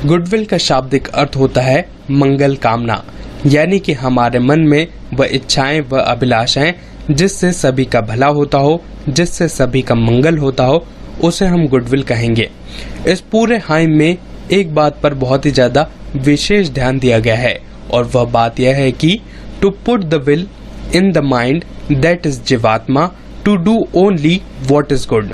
Goodwill का शाब्दिक अर्थ होता है मंगल कामना, यानी कि हमारे मन में वह इच्छाएं व अभिलाषाएं जिससे सभी का भला होता हो, जिससे सभी का मंगल होता हो, उसे हम गुडविल कहेंगे। इस पूरे हाइम में एक बात पर बहुत ही ज्यादा विशेष ध्यान दिया गया है और वह बात यह है कि to put the will in the mind that is जीवात्मा to do only what is good,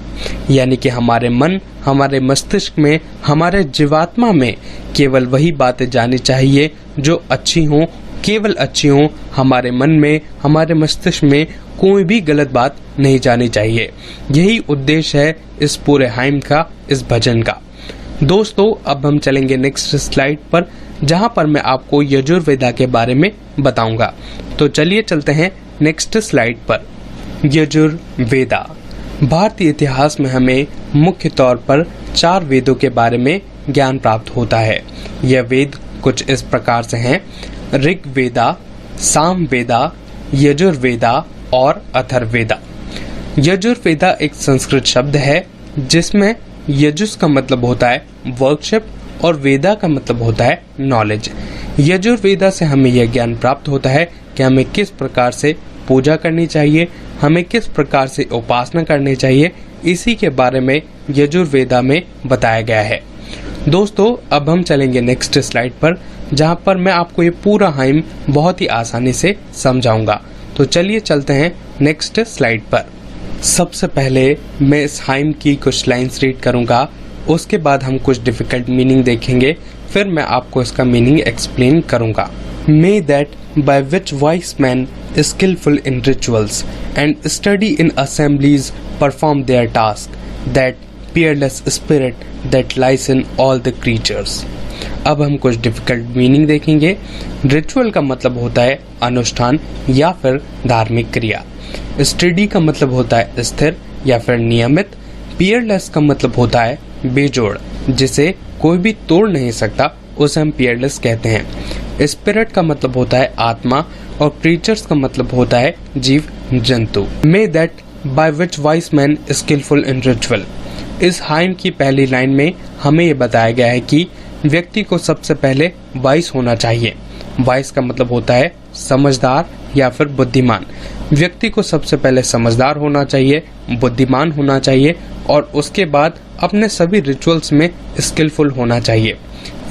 यानी कि हमारे मन, हमारे मस्तिष्क में, हमारे जीवात्मा में केवल वही बातें जानी चाहिए जो अच्छी हों, केवल अच्छी हों। हमारे मन में, हमारे मस्तिष्क में कोई भी गलत बात नहीं जानी चाहिए। यही उद्देश्य है इस पूरे हाइम का, इस भजन का। दोस्तों, अब हम चलेंगे नेक्स्ट स्लाइड पर, जहां पर मैं आपको यजुर्वेदा के बारे में बताऊंगा। तो चलिए चलते हैं नेक्स्ट स्लाइड पर। यजुर्वेदा। भारतीय इतिहास में हमें मुख्य तौर पर 4 वेदों के बारे में ज्ञान प्राप्त होता है। यह वेद कुछ इस प्रकार से हैं: ऋग्वेदा, सामवेदा, यजुर्वेदा और अथर्ववेदा। यजुर्वेदा एक संस्कृत शब्द है जिसमें यजुस का मतलब होता है वर्कशिप और वेदा का मतलब होता है नॉलेज। यजुर्वेदा से हमें यह ज्ञान प्राप्त होता है कि हमें किस प्रकार से पूजा करनी चाहिए, हमें किस प्रकार से उपासना करनी चाहिए, इसी के बारे में यजुर्वेदा में बताया गया है। दोस्तों, अब हम चलेंगे नेक्स्ट स्लाइड पर, जहां पर मैं आपको ये पूरा हाइम बहुत ही आसानी से समझाऊंगा। तो चलिए चलते हैं नेक्स्ट स्लाइड पर। सबसे पहले मैं इस हाइम की कुछ लाइन्स रीड करूंगा, उसके बाद हम कुछ डिफिकल्ट मीनिंग देखेंगे, फिर मैं आपको इसका मीनिंग एक्सप्लेन करूंगा। May that by which wise men skillful in rituals and study in assemblies perform their task, that peerless spirit that lies in all the creatures। अब हम कुछ डिफिकल्ट मीनिंग देखेंगे। रिचुअल का मतलब होता है अनुष्ठान या फिर धार्मिक क्रिया। स्टडी का मतलब होता है स्थिर या फिर नियमित। पीयरलेस का मतलब होता है बेजोड़, जिसे कोई भी तोड़ नहीं सकता, उसे हम पीयरलेस कहते हैं। स्पिरिट का मतलब होता है आत्मा और क्रीचर्स का मतलब होता है जीव जंतु। May that by which wise man skillful in ritual. इस हाइम की पहली लाइन में हमें ये बताया गया है कि व्यक्ति को सबसे पहले वाइस होना चाहिए। वाइस का मतलब होता है समझदार या फिर बुद्धिमान। व्यक्ति को सबसे पहले समझदार होना चाहिए, बुद्धिमान होना चाहिए और उसके बाद अपने सभी रिचुअल्स में स्किलफुल होना चाहिए।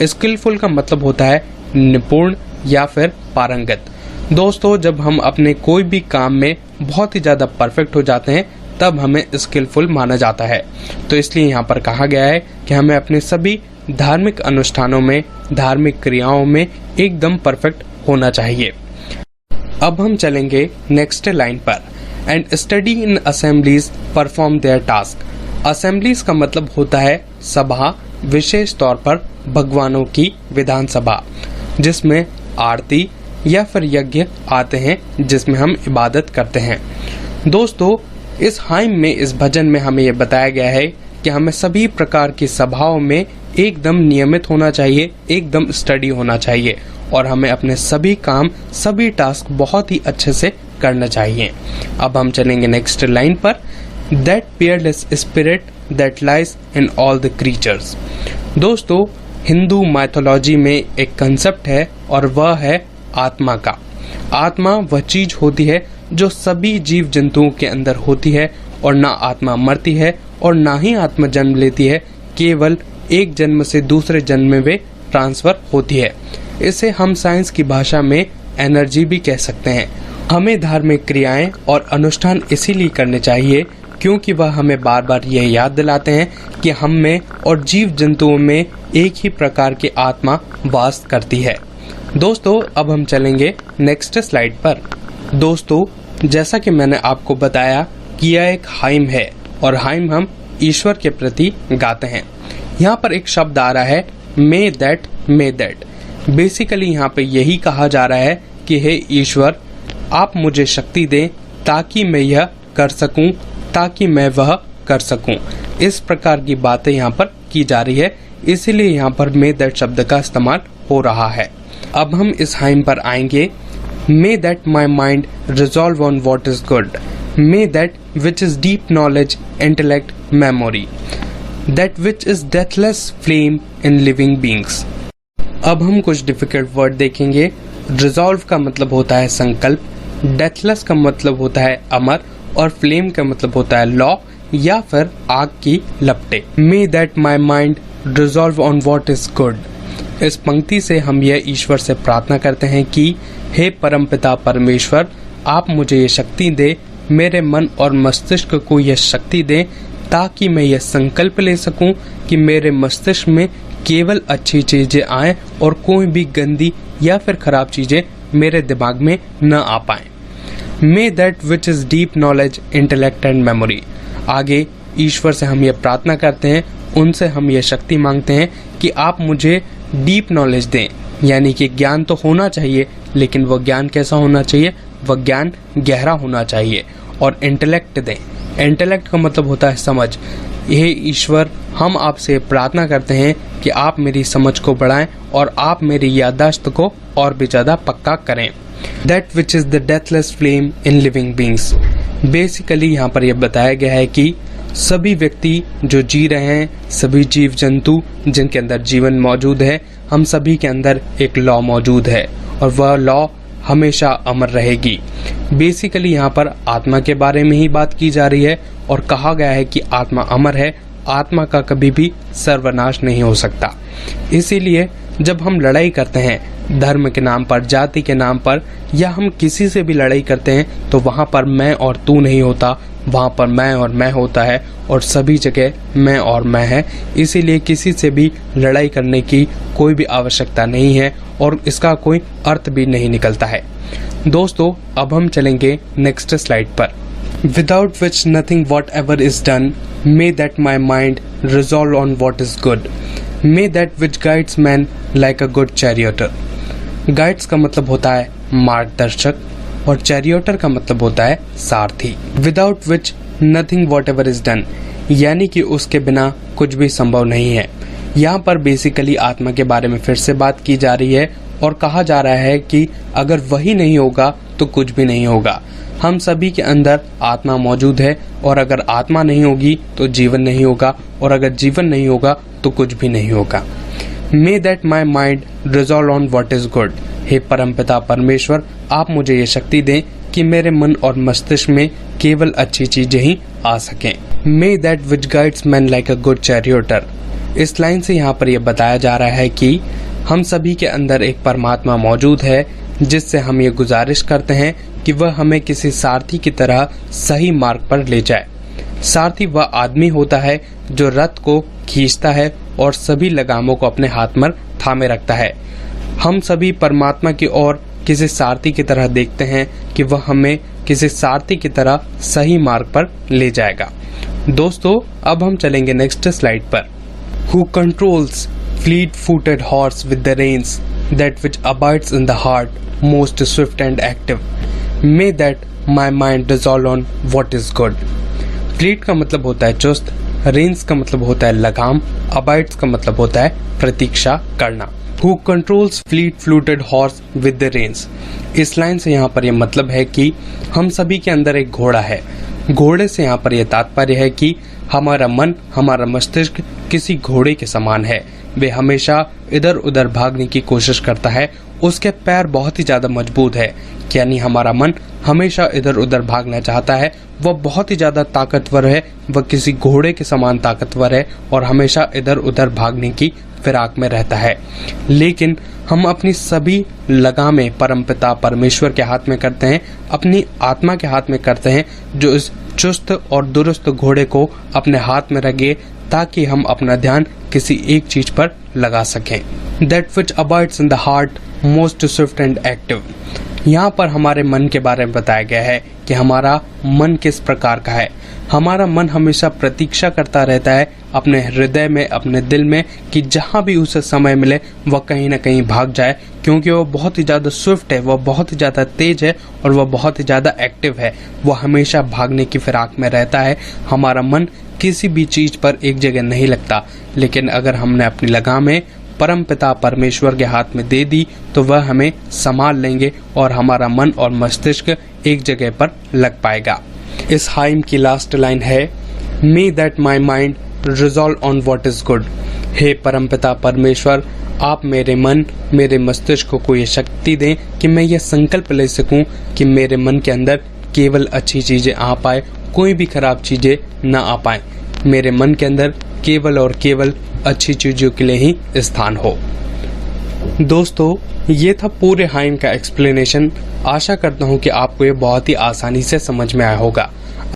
स्किलफुल का मतलब होता है निपुण या फिर पारंगत। दोस्तों, जब हम अपने कोई भी काम में बहुत ही ज्यादा परफेक्ट हो जाते हैं तब हमें स्किलफुल माना जाता है। तो इसलिए यहाँ पर कहा गया है कि हमें अपने सभी धार्मिक अनुष्ठानों में, धार्मिक क्रियाओं में एकदम परफेक्ट होना चाहिए। अब हम चलेंगे नेक्स्ट लाइन पर। And study in assemblies perform there task. Assemblies का मतलब होता है सभा, विशेष तौर पर भगवानों की विधान सभा, जिसमें आरती या फिर यज्ञ आते हैं, जिसमें हम इबादत करते हैं। दोस्तों, इस हाइम में, इस भजन में हमें यह बताया गया है कि हमें सभी प्रकार की सभाओं में एकदम नियमित होना चाहिए, एकदम स्टडी होना चाहिए और हमें अपने सभी काम, सभी टास्क बहुत ही अच्छे से करना चाहिए। अब हम चलेंगे नेक्स्ट लाइन पर। That Peerless spirit that lies in all the creatures. दोस्तों, हिंदू माइथोलॉजी में एक कंसेप्ट है और वह है आत्मा का। आत्मा वह चीज होती है जो सभी जीव जंतुओं के अंदर होती है और ना आत्मा मरती है और ना ही आत्मा जन्म लेती है, केवल एक जन्म से दूसरे जन्म में वे ट्रांसफर होती है। इसे हम साइंस की भाषा में एनर्जी भी कह सकते हैं। हमें धार्मिक क्रियाएं और अनुष्ठान इसीलिए करने चाहिए क्योंकि वह हमें बार बार यह याद दिलाते हैं कि हम में और जीव जंतुओं में एक ही प्रकार की आत्मा वास करती है। दोस्तों, अब हम चलेंगे नेक्स्ट स्लाइड पर। दोस्तों, जैसा कि मैंने आपको बताया कि यह एक हाइम है और हाइम हम ईश्वर के प्रति गाते हैं। यहाँ पर एक शब्द आ रहा है मे दैट। बेसिकली यहाँ पे यही कहा जा रहा है कि हे ईश्वर, आप मुझे शक्ति दें ताकि मैं यह कर सकूं, ताकि मैं वह कर सकूं। इस प्रकार की बातें यहाँ पर की जा रही है, इसीलिए यहाँ पर मे दैट शब्द का इस्तेमाल हो रहा है। अब हम इस हाइम पर आएंगे। May that my mind resolve on what is good, may that which is deep knowledge, intellect, memory. that which is deathless flame in living beings। अब हम कुछ डिफिकल्ट वर्ड देखेंगे। रिजॉल्व का मतलब होता है संकल्प, डेथलेस का मतलब होता है अमर, और फ्लेम का मतलब होता है लौ या फिर आग की लपटें। May that my mind resolve on what is good. इस पंक्ति से हम यह ईश्वर से प्रार्थना करते हैं कि हे परमपिता परमेश्वर, आप मुझे ये शक्ति दे, मेरे मन और मस्तिष्क को यह शक्ति दे, ताकि मैं यह संकल्प ले सकूं कि मेरे मस्तिष्क में केवल अच्छी चीजें आएं और कोई भी गंदी या फिर खराब चीजें मेरे दिमाग में न आ पाएं। May that which is deep knowledge, intellect and memory. आगे ईश्वर से हम ये प्रार्थना करते हैं, उनसे हम ये शक्ति मांगते हैं कि आप मुझे डीप नॉलेज दें, यानी कि ज्ञान तो होना चाहिए, लेकिन वह ज्ञान कैसा होना चाहिए, वह ज्ञान गहरा होना चाहिए। और इंटेलेक्ट दें। इंटेलेक्ट का मतलब होता है समझ। हे ईश्वर, हम आपसे प्रार्थना करते हैं कि आप मेरी समझ को बढ़ाएं और आप मेरी याददाश्त को और भी ज्यादा पक्का करें। That which is the deathless flame in living beings. Basically यहाँ पर यह बताया गया है कि सभी व्यक्ति जो जी रहे हैं, सभी जीव जंतु जिनके अंदर जीवन मौजूद है, हम सभी के अंदर एक लॉ मौजूद है और वह लॉ हमेशा अमर रहेगी। बेसिकली यहाँ पर आत्मा के बारे में ही बात की जा रही है और कहा गया है कि आत्मा अमर है, आत्मा का कभी भी सर्वनाश नहीं हो सकता। इसीलिए जब हम लड़ाई करते हैं धर्म के नाम पर, जाति के नाम पर, या हम किसी से भी लड़ाई करते हैं, तो वहाँ पर मैं और तू नहीं होता, वहाँ पर मैं और मैं होता है और सभी जगह मैं और मैं है। इसीलिए किसी से भी लड़ाई करने की कोई भी आवश्यकता नहीं है और इसका कोई अर्थ भी नहीं निकलता है। दोस्तों, अब हम चलेंगे नेक्स्ट स्लाइड पर। Without which nothing whatever is done, may that my mind resolve on what is good, may that which guides man like a good charioteer. Guides का मतलब होता है मार्गदर्शक और चैरियटर का मतलब होता है सारथी। Without which nothing whatever is done, यानी कि उसके बिना कुछ भी संभव नहीं है। यहाँ पर बेसिकली आत्मा के बारे में फिर से बात की जा रही है और कहा जा रहा है कि अगर वही नहीं होगा तो कुछ भी नहीं होगा। हम सभी के अंदर आत्मा मौजूद है और अगर आत्मा नहीं होगी तो जीवन नहीं होगा और अगर जीवन नहीं होगा तो कुछ भी नहीं होगा। May that my mind resolve on what is good. हे परमपिता परमेश्वर, आप मुझे ये शक्ति दें कि मेरे मन और मस्तिष्क में केवल अच्छी चीजें ही आ सकें। May that which guides man like a good charioteer. इस लाइन से यहाँ पर यह बताया जा रहा है कि हम सभी के अंदर एक परमात्मा मौजूद है, जिससे हम ये गुजारिश करते हैं कि वह हमें किसी सारथी की तरह सही मार्ग पर ले जाए। सारथी वह आदमी होता है जो रथ को खींचता है और सभी लगामों को अपने हाथ में थामे रखता है। हम सभी परमात्मा की ओर किसी सारथी की तरह देखते हैं कि वह हमें किसी सारथी की तरह सही मार्ग पर ले जाएगा। दोस्तों, अब हम चलेंगे नेक्स्ट स्लाइड पर। Who controls fleet-footed horse with the reins, that which abides in the heart, most swift and active. May that my mind resolve on what is good. Fleet का मतलब होता है चुस्त, reins का मतलब होता है लगाम, abides का मतलब होता है प्रतीक्षा करना। Who controls fleet-footed horse with the reins. इस लाइन से यहाँ पर यह मतलब है कि हम सभी के अंदर एक घोड़ा है। घोड़े से यहाँ पर यह तात्पर्य है कि हमारा मन, हमारा मस्तिष्क किसी घोड़े के समान है। वे हमेशा इधर उधर भागने की कोशिश करता है। उसके पैर बहुत ही ज्यादा मजबूत है, यानी हमारा मन हमेशा इधर उधर भागना चाहता है। वह बहुत ही ज्यादा ताकतवर है, वह किसी घोड़े के समान ताकतवर है और हमेशा इधर उधर भागने की फिराक में रहता है। लेकिन हम अपनी सभी लगामें परमपिता परमेश्वर के हाथ में करते हैं, अपनी आत्मा के हाथ में करते हैं, जो इस चुस्त और दुरुस्त घोड़े को अपने हाथ में रखे, ताकि हम अपना ध्यान किसी एक चीज पर लगा सकें। That which abides in the heart, most swift and active. यहाँ पर हमारे मन के बारे में बताया गया है कि हमारा मन किस प्रकार का है। हमारा मन हमेशा प्रतीक्षा करता रहता है अपने हृदय में, अपने दिल में, कि जहाँ भी उसे समय मिले वह कहीं ना कहीं भाग जाए, क्योंकि वह बहुत ही ज़्यादा स्विफ्ट है, वह बहुत ही ज़्यादा तेज है और वह बहुत ही ज़्यादा एक्टिव है। वह हमेशा भागने की फिराक में रहता है। हमारा मन किसी भी चीज़ पर एक जगह नहीं लगता, लेकिन अगर हमने अपनी लगामें परमपिता परमेश्वर के हाथ में दे दी तो वह हमें संभाल लेंगे और हमारा मन और मस्तिष्क एक जगह पर लग पाएगा। इस हाइम की लास्ट लाइन है, may that my mind resolve on what is good। हे परमपिता परमेश्वर, आप मेरे मन, मेरे मस्तिष्क को ये शक्ति दें कि मैं ये संकल्प ले सकूं कि मेरे मन के अंदर केवल अच्छी चीजें आ पाए, कोई भी खराब चीजें ना आ पाए। मेरे मन के अंदर केवल और केवल अच्छी चीजों के लिए ही स्थान हो। दोस्तों, ये था पूरे हाइम का एक्सप्लेनेशन। आशा करता हूँ कि आपको ये बहुत ही आसानी से समझ में आया होगा।